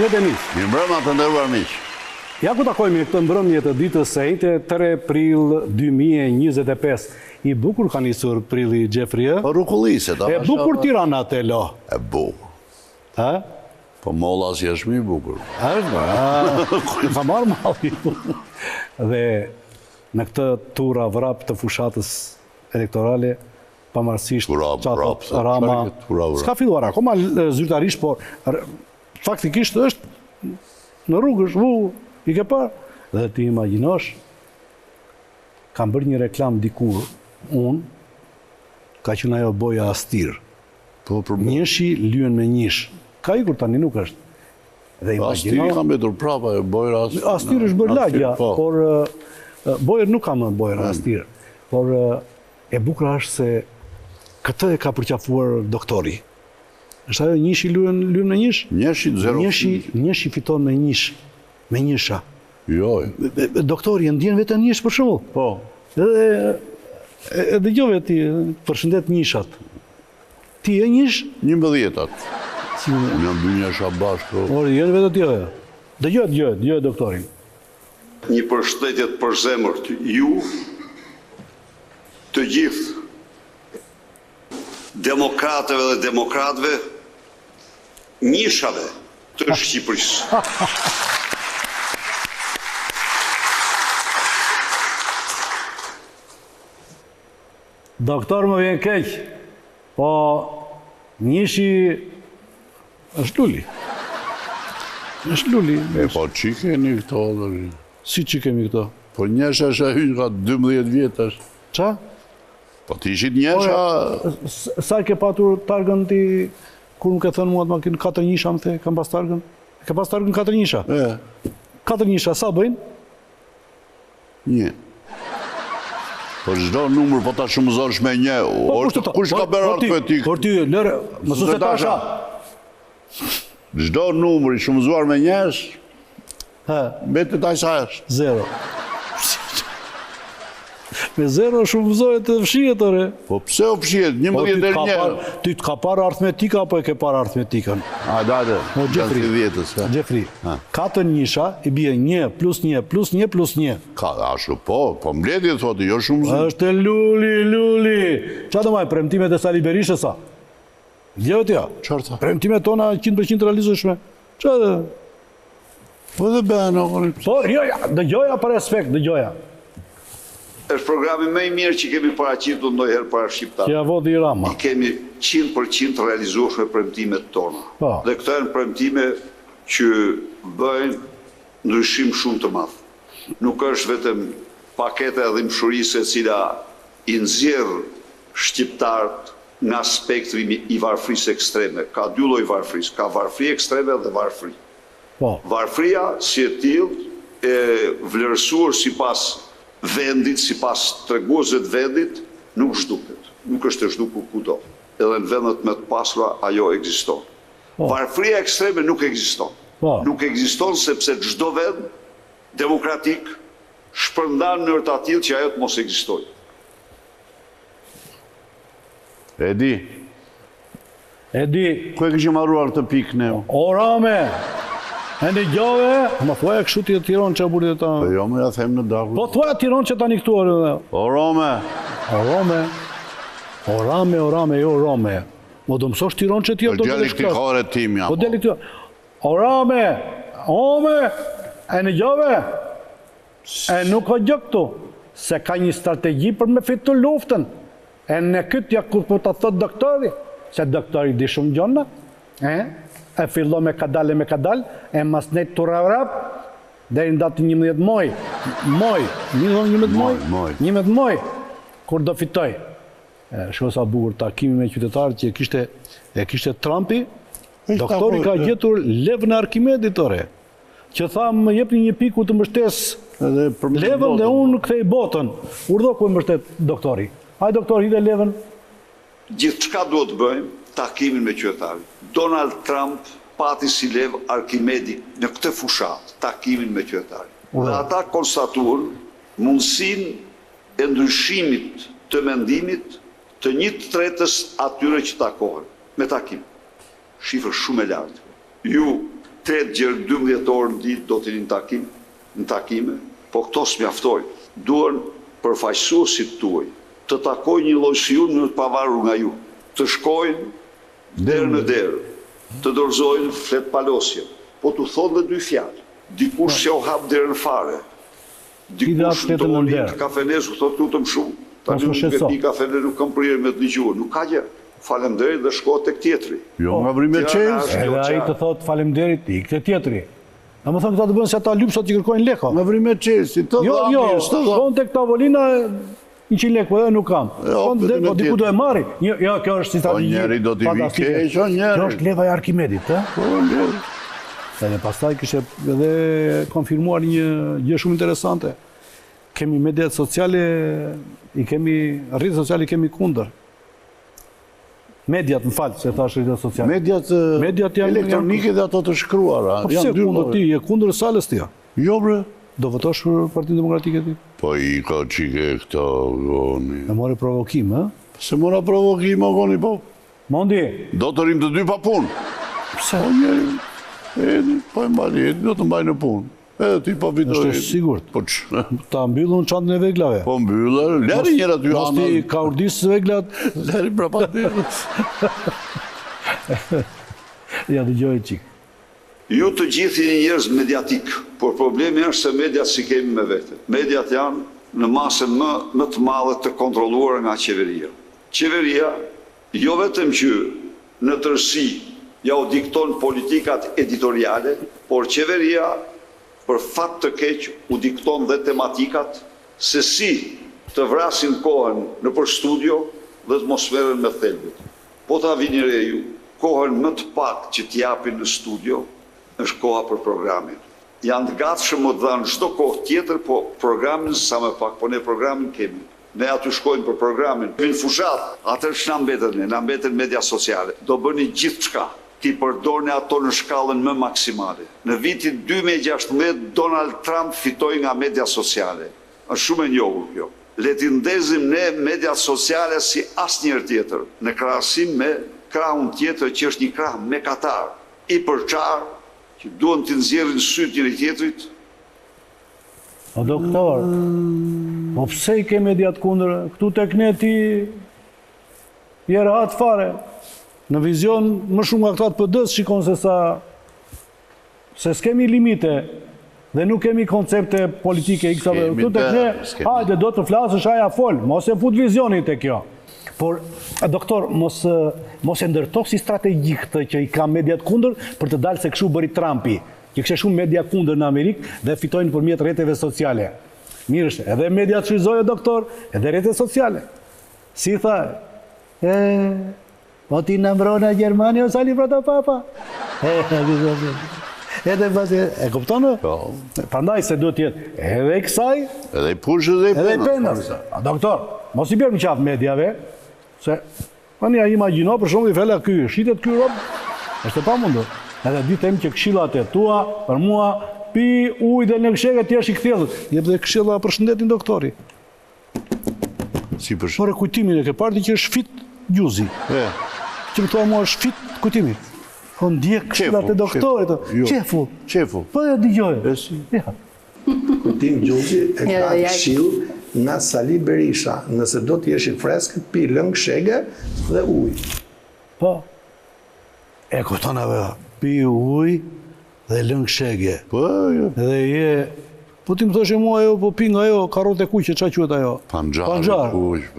Përshëndetje miq. Mirëmbrëma të nderuar miq. Ja ku takojmë këtë mbrëmje të ditës së njëjtë 3 prill 2025. I bukur ka nisur prilli Xhefri. Rrukulliset, E bukur Tirana te lo. E bukur. Ha? Po molla si është më i bukur. Është, ka marrë malli. Dhe në këtë tura vrap të fushatës elektorale, pamarësisht qatë Rama, s'ka filluar akoma zyrtarisht, por faktikisht është në rrugë, është i ke parë. Dhe ti imagjinosh, kam bërë një reklam dikur, unë, ka qenë ajo boja Astir. Njëshi lyen me njësh. Ka ikur tani nuk është. Dhe Astiri ka mbetur prapa, bojra Astir. Astir është bërë lagja, por bojër nuk ka më bojër Astir. Por e bukra është se këtë e ka përqafuar doktori. Është ajo njëshi lyen me njësh? Njëshi zero. Njëshi fiton me njësh, me njësha. Jo. Doktori e ndjen vetëm njësh për shembull. Po. Edhe dëgjove ti, përshëndet njëshat. Ti e njësh? 11-at. Një dy njësha bashkë. Ori, jenë vetë tjera. Dëgjoj doktorin. Një përshëndetje për zemër të ju, të gjithë demokratëve dhe demokratëve, njëshave të Shqipërisë. Doktor më vjen keq, po njëshi është luli. Është luli. Po që keni këto? Si që kemi këto? Po njësha është hynë ka 12 vjetës. Qa? Po ti ishit njësha... Sa ke patur targën ti, kur më ke thënë mua të ma kënë 4 njësha më the, kam pas targën? Ke pas targën 4 njësha? 4 njësha, sa bëjnë? 1. Po çdo numër po ta shumëzosh me 1. Kush ka bërë aritmetik? Por ti, lërë, më su se tasha. Çdo numër i shumëzuar me 1, mbetet aq sa është. 0. Me 0 shumëzohet të fshihet, ore. Po pse o fshihet? 11 deri 1. Ty të ka parë aritmetika, apo e ke parë aritmetikën? Date, Xhefri, 4 njësha i bie 1 plus 1 plus 1 plus 1. Ka, ashtu po mbledhje thotë, jo shumëzim. Është luli. Qa do maj, premtimet e Sali Berishës sa? Djevë tja? Qarta? Premtimet tona 100% realizueshme. Qa dhe? Po dhe bënë, po, dëgjoja për respekt, dëgjoja. Është programi më i mirë që kemi paraqitur ndonjëherë para shqiptarëve. Që ja vodi Rama. I kemi 100% realizueshme premtimet tona. Dhe këto janë premtime që bëjnë ndryshim shumë të madh. Nuk është vetëm paketa e dhimbshurisë e cila i nxjerr shqiptarët nga spektri i varfrisë ekstreme. Ka 2 lloj varfrisë, ka varfri ekstreme dhe varfri. Varfria si e tillë e vlerësuar sipas vendit, sipas treguesve të vendit, nuk zhduket. Nuk është e zhdukur kudo. Edhe në vendet më të pasura ajo ekziston. Varfria ekstreme nuk ekziston. Nuk ekziston sepse çdo vend demokratik shpërndan në mënyrë të tillë që ajo të mos ekzistojë. Edi, ku e kishim harruar këtë pikë ne? O Rame, e një gjove, më thuaja kështu t'i Tiranë që burit e ta... Po jo, me ja them në dagu. Po thuaja Tiranë që ta një këtuar. O Rame. O Rame. Mo do mësosh Tiranë që t'jo do të dhe shkras. O dialektikare tim jam. O dialektikare. O Rame, e një gjove, e nuk ka gjë këtu, se ka një strategi për me fitu luftën. E në këtja kur po të thot doktori, se doktori di shumë gjonna, e fillo me kadal, e mas nejt të ravrap, dhe i ndati 11 moj, kur do fitoj. Shko sa bukur takimi me qytetarët që e kishte Trumpi, doktori ka gjetur levën e Arkimedit, që tha më jepni një pikë ku të mbështes levën dhe unë kthej botën. Urdhë ku e mbështet doktori. Hajde doktor, hide levën. Gjithçka duhet të bëjmë, takimin me qytetarin. Donald Trump pati si lev Arkimedi në këtë fushat, takimin me qytetarin. Dhe ata konstatuan mundësinë e ndryshimit të mendimit të 1/3 atyre që takohen me takim. Shifër shumë e lartë. Ju 3 gjërë 12 orë në ditë do të në takime, po këto s'mjaftojnë. Duhen përfaqësuesit tuaj të takojnë një lloj si ju në të pavarur nga ju, të shkojnë derë në derë, të dorëzojnë flet palosje, po t'u thonë dhe 2 fjalë. Dikush që o hap derën fare, dikush në të molin të kafenes, u thotë lutëm shumë, tani nuk e pi kafene, nuk kam prirë me të ligjuar, nuk ka gjë. Falemderit dhe shko tek tjetri. Jo, nga vri me qenë. Edhe ai të thotë falemderit, ik te tjetri. A më thonë këta të bënë se ata lypsat që kërkojnë leka. Nga vri me qenë, Jo, shkon tek tavolina 100 lekë, po edhe nuk kam. Po diku do e marri. Jo, kjo është si strategji. Po njeri do t'i vi keq, o njeri. Kjo është leva e Arkimedit, ë? Po njeri. Edhe pastaj kishte edhe konfirmuar një gjë shumë interesante. Kemi mediat sociale, rrjetet sociale i kemi kundër. Mediat, më falë, se thash rrjetet sociale. Mediat elektronike dhe ato të shkruara. Po pse kundër ti, je kundër salës ti? Jo, bre. Do votosh për Partinë Demokratike ti? Po i ka qike këto, goni. E more provokim, ë? Se mora provokim, o goni, po. Mondi? Do të rim të 2 pa punë. Pse? Po njeri, po e mbali, do të mbaj në punë. Edhe ti pa vitojit. Është sigurt. Po që? Ta mbyllun çantën e veglave. Po mbyllër, leri njëra ty anë. Mos ti ka urdisë veglat. Leri prapa ty. Ja dëgjoj çik. Ju të gjithë jeni njerëz mediatik, por problemi është se mediat si kemi me vete. Mediat janë në masën më të madhe të kontrolluar nga qeveria. Qeveria, jo vetëm që në tërësi ja u dikton politikat editoriale, por qeveria për fat të keq u dikton dhe tematikat se si të vrasin kohën në për studio dhe atmosferën me thelbet. Po ta vini re ju, kohën më të pak që t'japin në studio është koha për programin. Janë të gatshëm më të dhanë çdo kohë tjetër, po programin sa më pak, po ne programin kemi. Ne aty shkojnë për programin, vinë fushat, atër që na mbeten ne, na mbeten media sociale. Do bëni gjithë çka. Ti përdorni ato në shkallën më maksimale. Në vitin 2016, Donald Trump fitoi nga media sociale. Është shumë e njohur kjo. Le t'i ndezim ne media sociale si asnjëherë tjetër, në krahasim me krahun tjetër që është një krah mekatar, i përçar, që duan t'i nxjerrin syt njëri tjetrit. O doktor, po pse i ke mediat kundër? Këtu tek ne ti je rahat fare. Në vizion, më shumë nga këta të PD-s shikon se s'kemi limite dhe nuk kemi koncepte politike x-ave. Këtu tek ne, hajde, do të flasësh, aja fol, mos e fut vizionit e kjo. Por, doktor, mos e ndërtok si strategi këtë që i ka mediat kundër për të dalë se këshu bëri Trumpi, që kështë shumë media kundër në Amerikë dhe fitojnë përmjet rrjeteve sociale. Mirështë, edhe mediat shfrytëzoje, doktor, edhe rrjetet sociale. Si tha, po ti në mbronë a Gjermani o sali prata papa. Edhe pasi, e kuptonë? Prandaj se duhet jetë edhe i kësaj, edhe i pushë dhe i penës. Doktor, mos i bjerë më qafë mediave, se, një imagino, për shumë i fele ky, shitet ky robë, është e pa mundur. Edhe ditem që këshillat e tua, për mua, pi ujë dhe në këshege të jesh i kthjellët. Jep dhe këshilla për shëndetin doktori. Si për Por e kujtimin e ke parti që është fit gjuzi. Që më thua mua është fit kujtimi. Po ndjek këshillat e doktorit. Qefu. Po e dëgjoj. Kujtim gjuzi e ka këshill nga Sali Berisha. Nëse do të jesh i freskët, pi lëng shege dhe ujë. Po. E kupton apo? Pi ujë dhe lëng shege. Po, jo. Dhe je... Po ti më thoshe mua ajo, po pi nga ajo karote kuqe, qa quhet ajo? Panxar.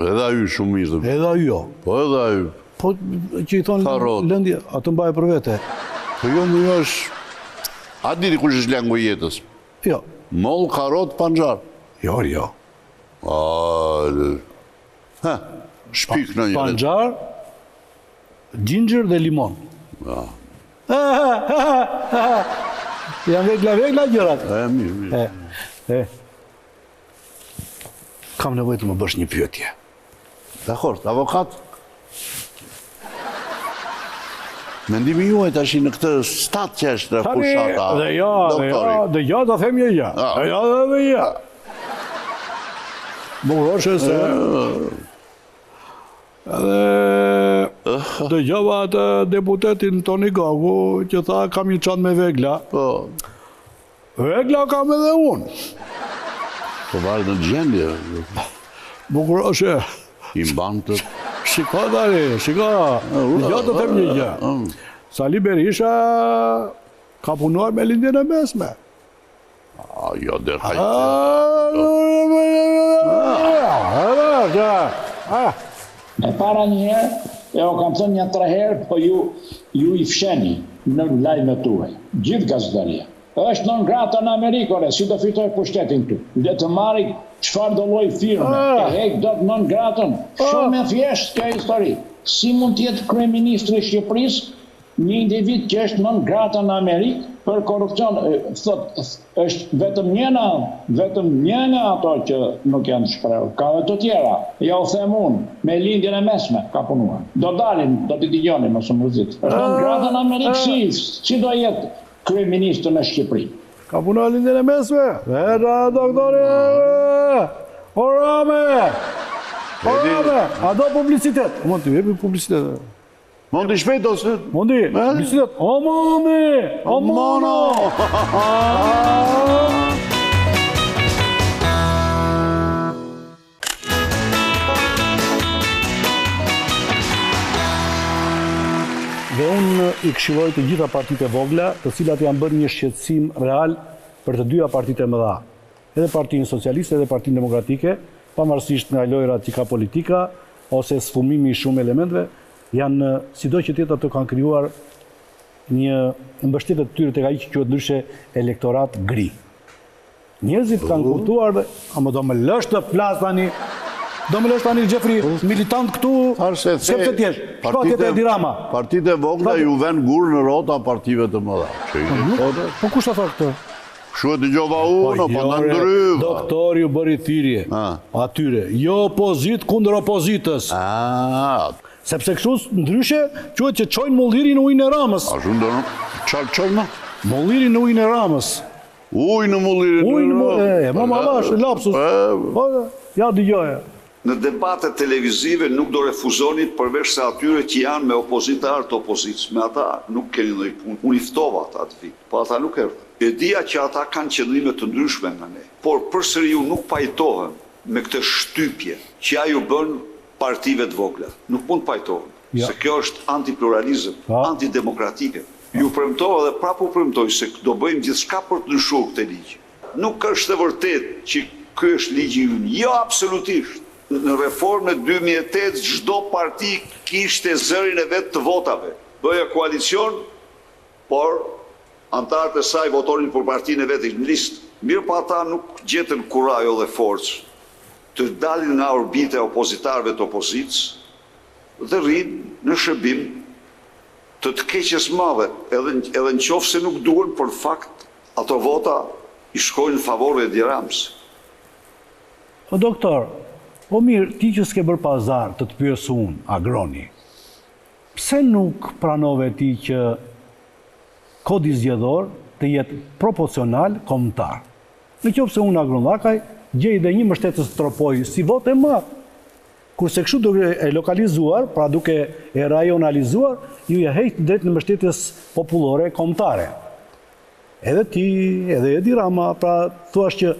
Edhe ajo shumë mirë. Edhe ajo. Po edhe ajo. Po që i thonë lëndje, atë mbaje për vete. Po jo, më jo është... A diti kush është lëngu i jetës? Jo. Moll, karot, panxar. Jo. Shpik në njëre. Panxar, ginger dhe limon. Janë vegla gjërat. Mirë. Kam nevojë të më bësh një pyetje. Dakor, avokat. Mendimi juaj tash në këtë stat që është fushata. Dhe ja, do them ja. Dhe ja. Bukuroshe se... Dëgjova atë deputetin Toni Gagu që tha kam një çantë me vegla. Vegla kam edhe unë. Po varet në gjendje. Bukuroshe. I mban të... Shiko tani, shiko. Dëgjoj të them një gjë. Sali Berisha ka punuar me lindjen e mesme. Jo, der hajtë. E para njëherë, e o kam thënë një 3 herë, po ju i fsheni në lajme tuaj. Gjithë gazetaria. Është non grata në Amerikore, si do fitoj pushtetin këtu. Dhe të marri çfarë do lloj firme. E hek do të non gratën. Shumë e thjeshtë kjo histori. Si mund të jetë kryeministri i Shqipërisë një individ që është non grata në Amerikë për korrupsion? Thot, është vetëm një nga ato që nuk janë shprehur. Ka dhe të tjera. Ja u them unë, me lindjen e mesme ka punuar. Do dalin, do t'i dëgjoni më së mërzit. Është non grata në Amerikë, si do jetë kryeministri në Shqipëri? Ka punuar lindjen e mesme? Vera, doktore! Orame! A do publicitet? Mund të jepi publicitet. Mundi shpejt ose? Mundi, publicitet. O mono! Dhe unë i këshilloj të gjitha partitë e vogla, të cilat janë bërë një shqetësim real për të dyja partitë e mëdha. Edhe Partinë Socialiste, edhe Partinë Demokratike, pavarësisht nga lojrat që ka politika, ose sfumimi i shumë elementeve, janë, sido që tjetë ato kanë krijuar një mbështetje të tyre tek ai që quhet ndryshe elektorat gri. Njerëzit kanë kuptuar, ama do më lësh të flas tani. Do më lësh tani Xhefri, militant këtu, s'ke të tjesh. Shkotjet e Dirama. Partitë e vogla ju vën gur në rrota partive të mëdha. Po kush ta tha këtë? Kështu e dëgjova unë, po na ndryva. Doktori ju bëri thirrje atyre, jo opozit kundër opozitës. Sepse kështu ndryshe quhet që çojnë mullirin në ujin e Ramës. A shumë do çojnë? Mullirin në ujin e Ramës. Ujë në mullirin. Mama bash, lapsus. Ja dëgjoja. Në debatet televizive nuk do refuzonit përveç se atyre që janë me opozitarë të opozitës. Me ata nuk keni ndonjë punë. Unë i ftova ata atë vit, po ata nuk erdhën. E dija që ata kanë qëllime të ndryshme nga ne, por përsëri ju nuk pajtohen me këtë shtypje që ja ju bën partive të vogla. Nuk mund pajtohen, se kjo është antipluralizëm, antidemokratike. Ju premtova dhe prapë u premtoj se do bëjmë gjithçka për të ndryshuar këtë ligj. Nuk është e vërtetë që ky është ligji ynë. Jo, absolutisht. Në reformën e 2008 çdo parti kishte zërin e vet të votave. Bëja koalicion, por antarët e saj votonin për partinë e vet në listë. Mirë pa ata nuk gjetën kurajo dhe forcë të dalin nga orbita e opozitarëve të opozitës dhe rrinë në shërbim të keqes madhe, edhe në qoftë se nuk duhen, për fakt ato vota i shkojnë në favor e Edi Ramës. O doktor, po mirë, ti që s'ke bërë pazar të pyes unë, agroni, pse nuk pranove ti që kodi zgjedhor të jetë proporcional kombëtar? Në qoftë se unë agronllakaj gjej dhe një mbështetës të tropoj si votë e madh. Kurse kështu duke e lokalizuar, pra duke e rajonalizuar, ju ja heq drejt në mbështetjes popullore kombëtare. Edhe ti, edhe Edi Rama, pra thuash që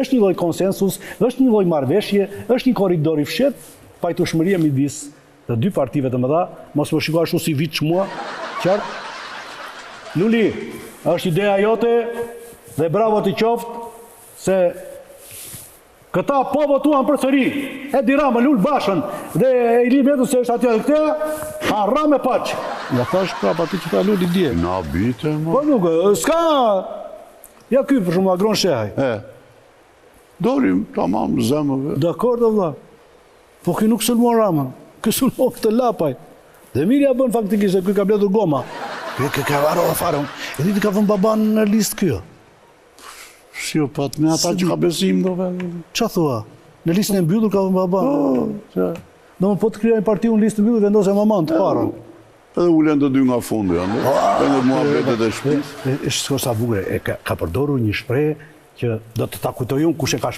është një lloj konsensus, është një lloj marrëveshje, është një korridor i fshehtë, pajtueshmëria midis të dy partive të mëdha, mos më shikoj ashtu si vit mua, qartë. Luli, është ideja jote dhe bravo të qoftë se këta po votuan përsëri. Edi Rama, Lul Bashën dhe Ilir Metën se është atje dhe këtea, harra me paq. Ja thash prapë aty që ta Luli dje. Na bite, mo. Po nuk, s'ka... Ja ky për shumë agron shehaj. Dorim, tamam, zemëve. Dakor, dhe vla. Po ky nuk sulmon Ramën. Ky sulmon këtë lapaj. Dhe mirja bën faktikisht se ky ka bletur goma. Ky ka varro fare. E di ti ka vënë baban në listë kjo. Si o pat, me ata që ka besim do vetë. Qa thua? Në listën e mbyllur ka vënë baban. Do më po të kryojnë partiu në listë mbyllur vendose maman të parën. Edhe ulen të dy nga fundi, edhe mua betet e shpis. Shko sa bugre, ka përdorur një shprehje që do të ta kujtoj unë kush e ka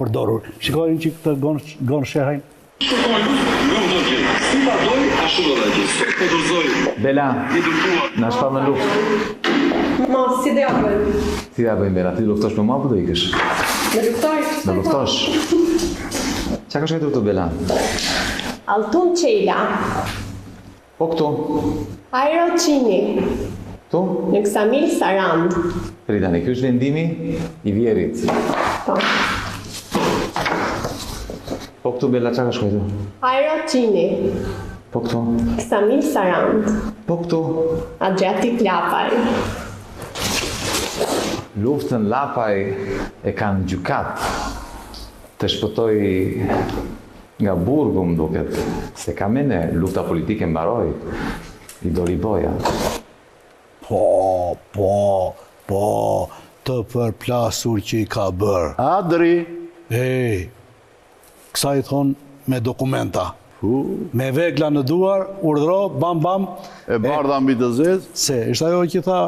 përdorur. Shikojnë që këtë gonë shehajnë. Si ta doj, ashtu do ta gjej. Po dorëzoj. Bela, I dërguar. na shpall në luftë. Mos, si do ja bëjmë? Si ja bëjmë Bela, ti do luftosh me mua apo do ikësh? Me luftoj? Do luftosh. Çka ka shkruar këtu Bela? Altun Qela, Po këtu. Airo Qini, Këtu. në Ksamil Sarand. Pritani, ky është vendimi i Vjerit. Po. Po këtu Bela çka ka shkruar? Airo Qini, Po këtu. Ksamil Sarand, Po këtu. Adriatik Lapaj. Luftën Lapaj e kanë gjykat të shpëtoj nga burgu më duket, se ka mene lufta politike mbaroi i Doriboja. Po, të përplasur që i ka bërë. Adri. Kësa i thonë me dokumenta. Me vegla në duar, urdhro, bam, bam. E bardha mbi të zezë. Se, ishtë ajo që tha,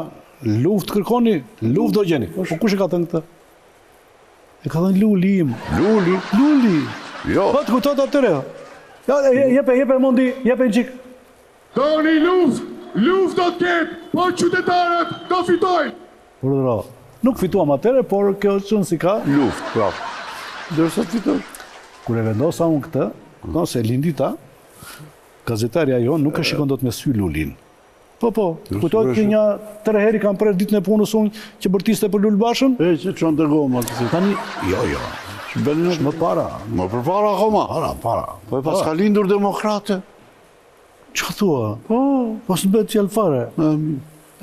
luft kërkoni, luft do gjeni. Po kush e ka thënë këtë? E ka thënë Luli im. Luli. Jo. Po të kutot atyre. Ja, jepe mundi, jepe në qik. Doni luft do të ketë, po qytetarët do fitojnë. Urdhro, nuk fituam atyre, por kjo qënë si ka. Luft, prap. Dërsa të fitosh. Kur e vendosa unë këtë, se lindita, gazetarja jo nuk e shikon do të me sy Lulin. Po, kujtojt që një 3 heri kam prerë ditën e punës unë që bërtiste për Lulbashën? Që që në tërgohë, Tani, jo. Që më para. Më përpara akoma. Para. Po e pas ka lindur demokrate. Që thua? Po së në betë qëllë fare.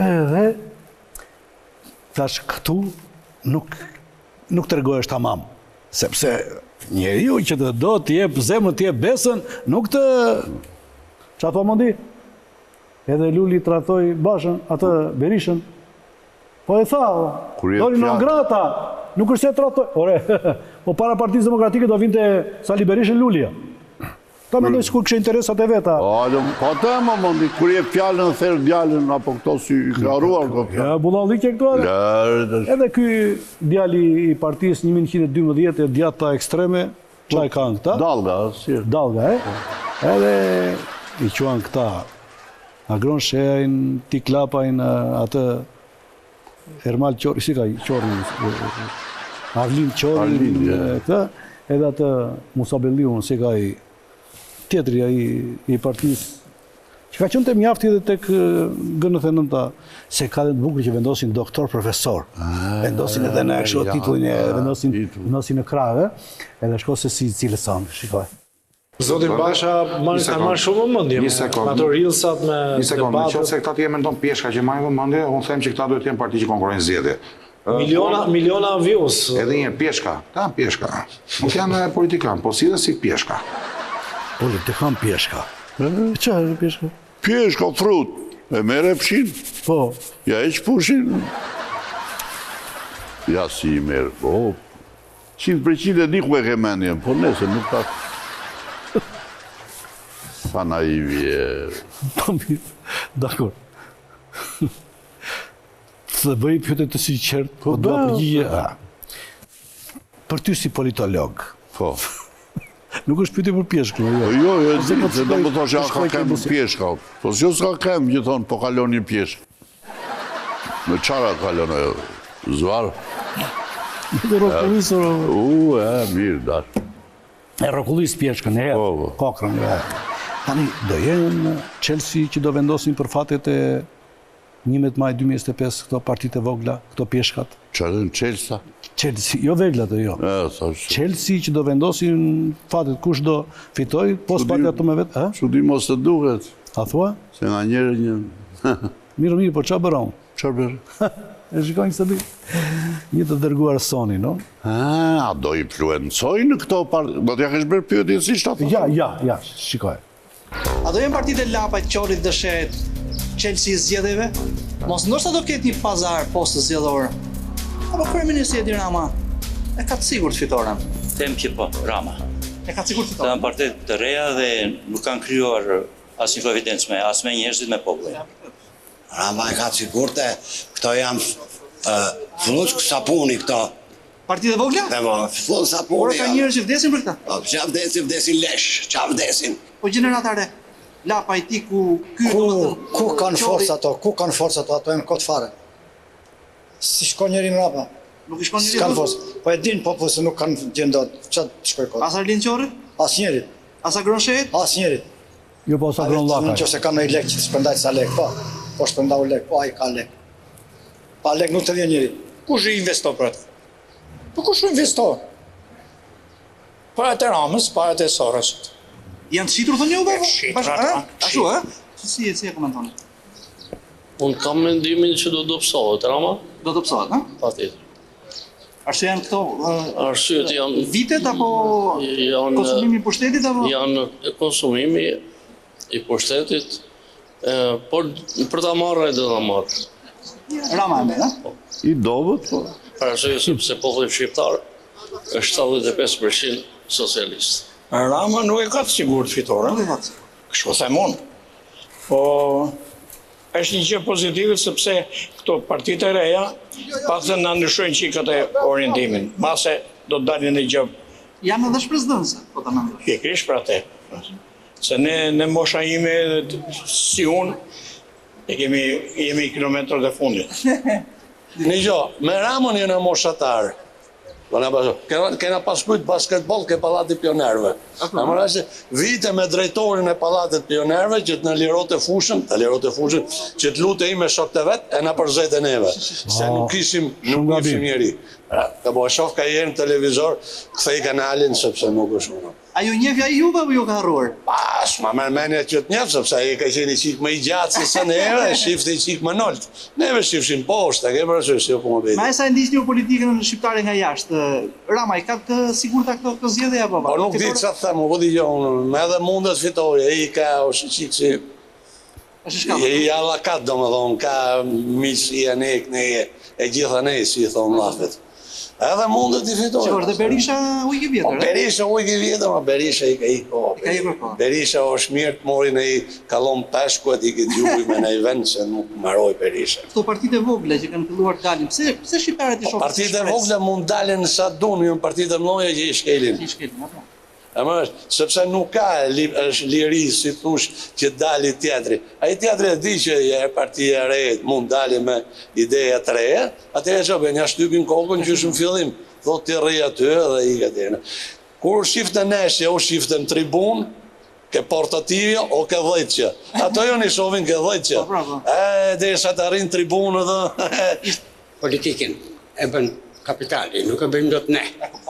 Edhe, thash këtu nuk të regoj është tamam. Sepse njeriu që të do të jep zemrën, të jep besën, nuk të... Qa thua mundi? Edhe Luli tratoj Bashën, atë Berishën. Po e tha, dori non grata, nuk është se tratoj. Ore, po para Partisë Demokratike do vinte Sali Berishën Lulia. Ta mendoj sikur kështë interesat e veta. Po të më mundi, kur je fjallën, therë djallën, apo këto si klaruar. Ja, bullallike këto edhe. Edhe ky djali i Partisë 1112 e djata ekstreme, qa e kanë këta? Dalga, Edhe i quan këta. Agron Shejajn, Ti Klapajn, atë Ermal Qori, si ka Qorin, Arlin Qorin, edhe atë Musa Belliun, si ka i tjetëri i partisë, që ka qënë të mjafti dhe tek G99, se ka dhe të bukur që vendosin doktor profesor. Vendosin edhe në kështu titullin e vendosin në krave, edhe shko se si cilëson, shikoj. Zotin Basha marrë shumë mëndje me ato rilsat me debatët. Një sekundë, në qëtë se këta t'je mendon pjeshka që marrë mëndje, unë them që këta duhet t'jenë parti që konkurrojnë zgjedhje. Miliona views. Edhe një pjeshka, ta pjeshka. Nuk janë politikan, po si dhe si pjeshka. Politikan pjeshka. Qa e pjeshka? Pjeshka, frut. E mere pshin. Po. Ja e që pushin. Ja si i merë. 100% e di ku e ke menjen, po nese nuk ta... Sa naivi e... Dakor. Të bëj pjotet të si qërtë, po do përgjigje... Për ty si politolog. Po. Nuk është pjotet për pjeshkë, jo? Jo, se do më thoshe, a ka kemë pjeshka. Po s'jo s'ka kemë, që thonë, po kalon një pjeshkë. Me qara kalon e zvarë. Dhe rokullisë... Mirë, dash. E rokullisë pjeshkën, e kokrën, Tani, do jenë Chelsea që do vendosin për fatet e 11 maj 2025 këto partit e vogla, këto pjeshkat. Qarë në Chelsea? Chelsea, jo vegla të jo. Chelsea që do vendosin fatet, kush do fitoj, pos pati ato me vetë. Që di mos të duhet. A thua? Se nga njerë një... Mirë, po qa bëron? Qa bërë? E shikojnë kësë di. Një të dërguar Sony, no? A, do influencoj në këto partit? Do t'ja kesh bërë pjotin si shtatë? Ja, shikoj. A do jenë partit e Lapajt, Qorit dhe Shejt, Chelsea zgjedhjeve? Mos ndoshta do ketë një pazar postë zgjedhore. Apo kryeministri Edi Rama e ka të sigurt fitoren? Them që po, Rama. E ka të sigurt fitoren? Janë partitë të reja dhe nuk kanë krijuar asnjë providencë as me njerëzit me popullin. Rama e ka të sigurte, këto janë flusk sapuni këto. Partitë e vogla? Fillon sa punë. Por ka njerëz që vdesin për këtë. Po, çfarë vdesin lesh, çfarë vdesin? Po gjeneratare. Lapa i ti ku ku kanë forca ato? Ku kanë forca ato? Ato janë kot fare. Si shkon njëri në rapa? Nuk i shkon njëri. S'kan forcë. Po e din po se nuk kanë gjendot. Çfarë shkoj kot? As Arlin Qorri? Asnjëri. As Agron Shehet? Asnjëri. Jo po sa Agron Llakaj. Nëse kanë një lek që të shpërndaj sa lek, po. Po shpërndau lek, po ai ka lek. Pa lek nuk të vjen njëri. Kush i investon për atë? Po kush investon? Para të Ramës, para të Sorosit. Janë të shitur thonë juve? Ashtu, Si e komenton? Unë kam mendimin që do pësohet, Rama. Do të pësohet, ha? Patjetër. Arsye janë këto arsyet janë vitet apo konsumimi i pushtetit apo janë konsumimi i pushtetit, por për ta marrë do ta marrë. Rama me, ha? I dobët, po. Për arsye sepse populli shqiptar është 75% socialist. Rama nuk e ka të sigurt fitore. Kështu them unë. Po është një gjë pozitive sepse këto partitë e reja pastaj na ndryshojnë çik atë orientimin. Mase do të dalin në gjë. Janë edhe shpresdhënëse, po ta mendosh. Pikërisht për atë. Se ne mosha ime si unë jemi kilometrët e fundit. Një gjë, me Ramën jena moshatar. Kena paskujt basketbol ke Pallati Pionerëve. Vite me drejtorin e Pallatit Pionerëve që të në lirote fushën, që të lute i me shokët e vetë, e na përzejt e neve. Se nuk ishim njeri. Ka bo shof ka jenë në televizor, këthej kanalin, sepse nuk është unë. A ju njefja i juve apo ju ka harruar? Pas, ma mërmenja që të njefë, sepse i ka qenë i qikë më i gjatë se së neve, shifte i qikë më nëllët. Neve shifshin poshtë, ke përësës, jo po më bedi. Ma e sa ndisht një politikën në shqiptare nga jashtë, Rama, i ka të sigurta këto zgjedhje apo? Po nuk di që të thëmë, po di gjonë, me edhe mundet fitoj, i ka është qikë si... I alakat, do më thonë, ka misi e nek, e gjitha ne, si thonë lafet. Edhe mundet i fitoj. Që është dhe Berisha ujke vjetër, e? Berisha ujke vjetër, ma Berisha i ka i kohë. Berisha është mirë të mori në i kalon peshkuet, i këtë gjuhi me në i vend, se nuk maroj Berisha. Këto partite vogle që kanë filluar të dalin, pse shqiptarët i shokë? Partite vogle mund dalin sa dunë, ju në partite mloja që i shkelin. Sepse nuk ka liri, si thush, që dali tjetëri. A i tjetëri e di që e partija e rejt mund dali me ideja të reja, atëre që një shtypin kokën që është në fillim, thot të reja të dhe i këtë. Kur shifte neshje o shifte në tribun, ke portativja o ke dhejtje. Ato jo një shovin ke dhejtje. Dhe sa të arrin tribunë dhe... Politikin e bën kapitali, nuk e bëjmë do të ne.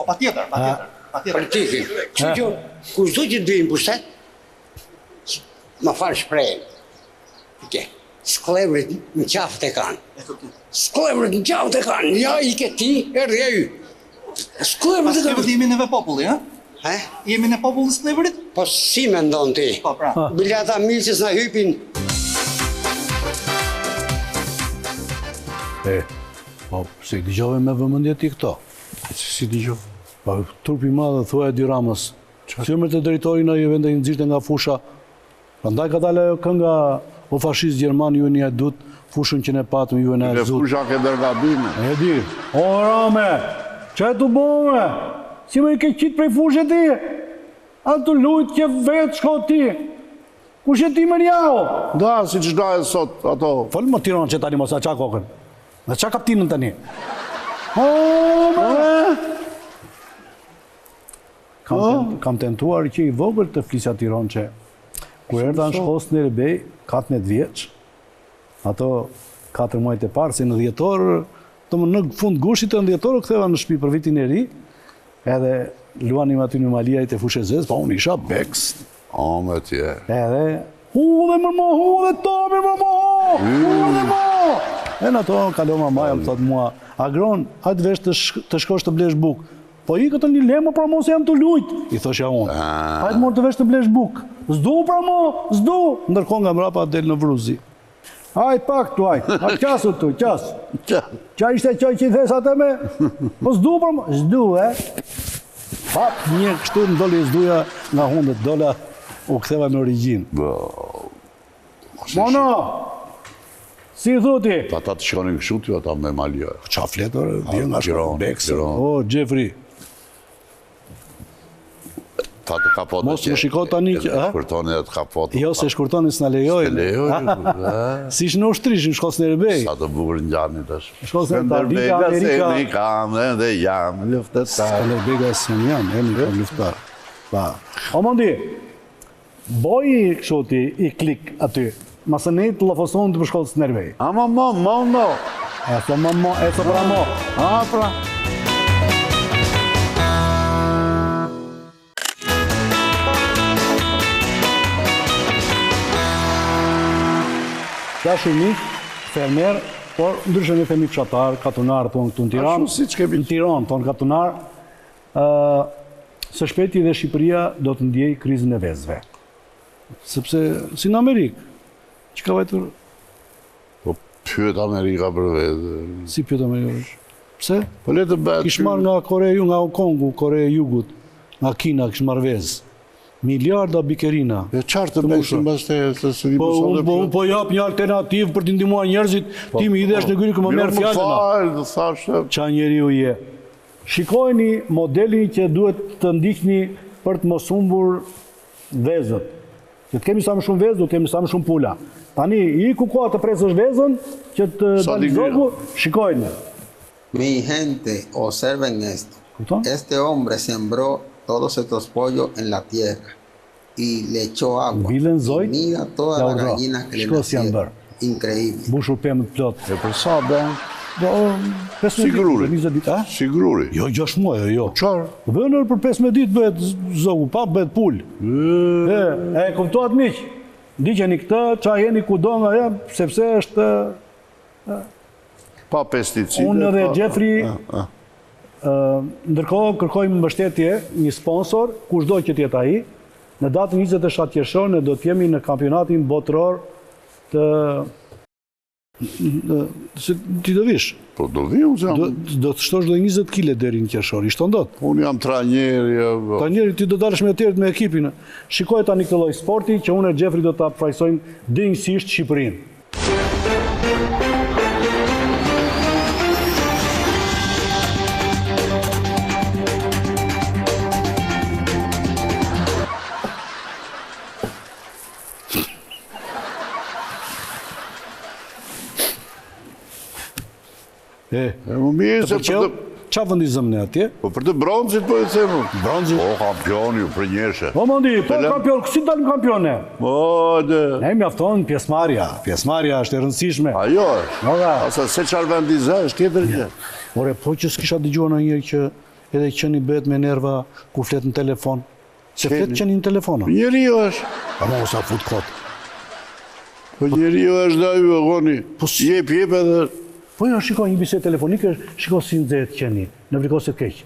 Pa tjetër. Politikin. Që gjë, kur zdo që të bëjmë pushtet, ma falë shprejnë. Sklevrit në qafët e kanë. Sklevrit në qafët e kanë. Ja, i ke ti, erdi e ju. Sklevrit e kanë. Jemi neve populli, ha? Jemi në populli sklevrit? Po si me ndonë ti? Po, pra. Biljata milqës në hypin. Po, si dëgjove me vëmendje ti këto? Si dëgjove? Pa, trupi madhe, thua e dy Ramës. Firmët e drejtori në i vende i nëzishte nga fusha. Prandaj ka dalë kënga o fashist Gjerman, ju një e dut, fushën që ne patëm, ju e në e zut. Fusha ke dërgabime. E di. O, Rame, që e të bome? Si me i ke qitë prej fushë ti? A të lujtë që vetë shko ti? Kush e ti më njao? Da, si që da e sot, ato. Falë më tironë që tani mos a qa kokën. Në qa kaptinën tani? O, Kam tentuar që i vogël të flisja Tiron që kur erdha në shkos në Rebej, 14 vjeç, ato 4 muajt e parë, se në dhjetor, në fund gushit të në dhjetor, këtheva në shtëpi për vitin e ri, edhe luanim aty në Maliajt e Fushezes, pa unë isha beks. O, me tje. Edhe, hu dhe mërmo, hu dhe topi mërmo, hu dhe mo! E në to, kaloma maja, më thotë mua, Agron, hajtë vesh të shkosh të blesh bukë. Po i këtë një lemë, pra mo se jam të lujtë, i thoshja unë. Hajtë morë të vesh të blesh bukë. Zdu, pra mo, zdu! Ndërko nga mrapa del në vruzi. Hajtë pak tu, hajtë. Hajtë qasu tu, qasë. Qa ishte qoj që i thesat e me? Po zdu, pra mo, zdu, Pap, një kështu në doli zduja nga hundet, dola u ktheva në origjinë. Mono! Si i thuti? Ata të shkonin kështu ty, ata me malja. Qa fletër, bjen nga Shkërbekës. O, Gjefri. Ta të kapote mos më shiko tani që... Shkurtoni dhe të kapote. Jo, se shkurtoni s'na lejojnë. Si shë në ushtrish, në shkos në Erbej. Sa të bukur në gjani tash. Shkos në Tardika, Amerika. Se kam dhe jam luftetar. Erbega se në jam, e një luftar. O, Mondi, boji kështu i klik aty. Masë ne të lafoson të për shkollës në Erbej. Ama mo. Eso pra mo. Pra. Ka shumik, fermer, por ndryshë një themi fshatar, katunar, tonë këtu në Tiranë. Në Tiranë, tonë katunar, së shpeti dhe Shqipëria do të ndjej krizën e vezëve. Sepse, si në Amerikë, që ka vajtur? Po, pyet Amerika për vezë. Si pyet Amerika? Pse? Po, le të betë. Kishë marrë nga Koreja, nga Hong Kongu, Koreja Jugut, nga Kina, kishë marrë vezë. Miliarda bikerina. E qartë të bëjshën bas të së një mësot e për... Po jap një alternativë për t'i ndihmuar njerëzit, ti më idesh në grynë këmë merë fjallëna. Qa njeri u je. Shikojni modelin që duhet të ndihni për të mos humbur vezët. Që të kemi sa më shumë vezë, do të kemi sa më shumë pula. Tani, i ku koha të presësh vezën, që të dalë zogu, shikojni. Mi gente, observen esto. Este hombre sembró todos estos pollos en la tierra y le echó agua y mira todas las gallinas que le nacieron. Increíble. Bushur pëmë të plot. E për sa ben? Si gruri. Jo, 6 muaj, jo. Qarë? Bënër për 15 ditë bëhet zogu, pa bëhet pull. E kuptohet miq. Ndiqeni këtë, qa jeni ku do nga jem, sepse është... Pa pesticide. Unë dhe Gjefri... Ndërkohë kërkojmë mbështetje një sponsor, kushdo që tjetë ai, në datën 27 qershor ne do të jemi në kampionatin botëror të... Ti do vish? Po do vi, unë jam... Do të shtosh dhe 20 kile deri në qershor, ishtë ndot? Unë jam trajnjeri... Trajnjeri, ti do dalësh me tjerët me ekipin. Shikoj tani këtë lloj sporti që unë e Gjefri do të prajsojmë dinjësisht Shqipërinë. Më mirë se për të... Qa vëndizëm në atje? Po për të bronzit po e themë. Bronzit? O, kampioni, u për njëshe. O, Mondi, po kampion, kësi dalim kampione? O, dhe... Ne mi afton pjesmarja. Pjesmarja është e rëndësishme. Ajo është. Asa se qarë vendize është tjetër një. Ore, po që s'kisha dëgjuar në njërë që edhe qëni bet me nerva kur flet në telefon. Se flet qëni në telefon. Njëri jo është. A mo, sa fut kot. Po njëri jo është da ju, goni. Jep edhe... Po jo, shiko një bisedë telefonike, shiko si nëzet qeni, në vriko se keq.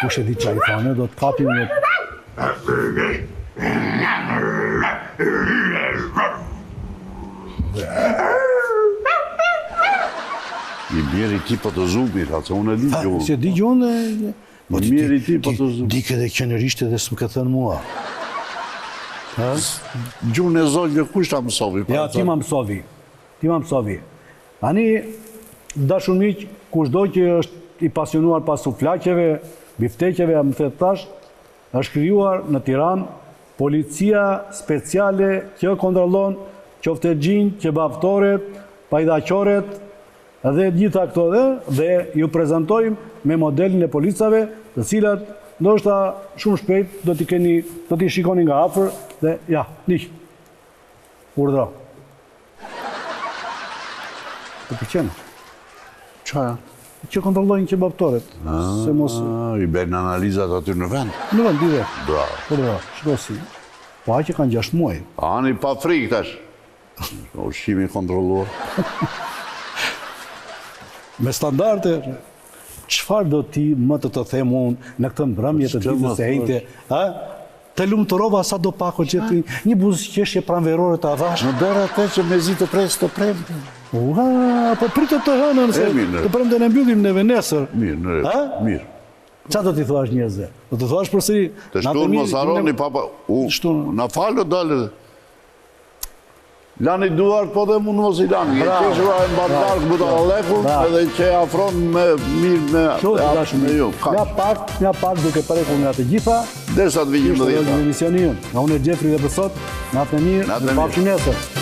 Kushe di qa i thane, do të kapim një... I mirë i ti po të zumir, atë unë e di gjuhën. Se di gjuhën dhe... I mirë i ti po të zumir. Di këtë qenerisht edhe së më këtë thënë mua. Gjuhën e zogjë, kush ta mësovi? Ja, ti ma mësovi. Ti ma mësovi. Ani, dashur miq, kushdo që është i pasionuar pas suflaqeve, bifteqeve, më thetë tash, është krijuar në Tiranë policia speciale që kontrollon qoftë gjinj, kebabtoret, pajdaqoret dhe gjitha këto dhe ju prezantojmë me modelin e policave, të cilat ndoshta shumë shpejt do t'i shikoni nga afër dhe ja, niq. Urdhra. Të pëlqen. Çfarë? Që kontrollojnë kebabtoret. I bën analizat aty në vend? Në vend, direkt. Bravo. Bravo, shiko si. Po a që kanë 6 muaj. Ani pa frikë tash. Ushqimi kontrolluar. Me standarde, qëfar do ti më të them unë në këtë mbrëmje të ditës së hejte, Të lumturova sa do pak o gjepi një buzëqeshje pranverore të adhash. Në bera te që me zi të pres të premte. Po pritë të hënën se të premte në mbyllim neve nesër. Mirë. Qa do t'i thuash njerëzve? Do t'i thuash përsëri? Të shtunë mos harroni papa. Na falë dalë. Lani duart po dhe mund mos i lani. Keshura e mbardark buta Alekun edhe që e afron me mirë me ju. Nga pak duke prekur nga të gjitha. Derisa të vijim 10. Nga unë e Gjefri dhe për sot, natë e mirë, në papshi nesër.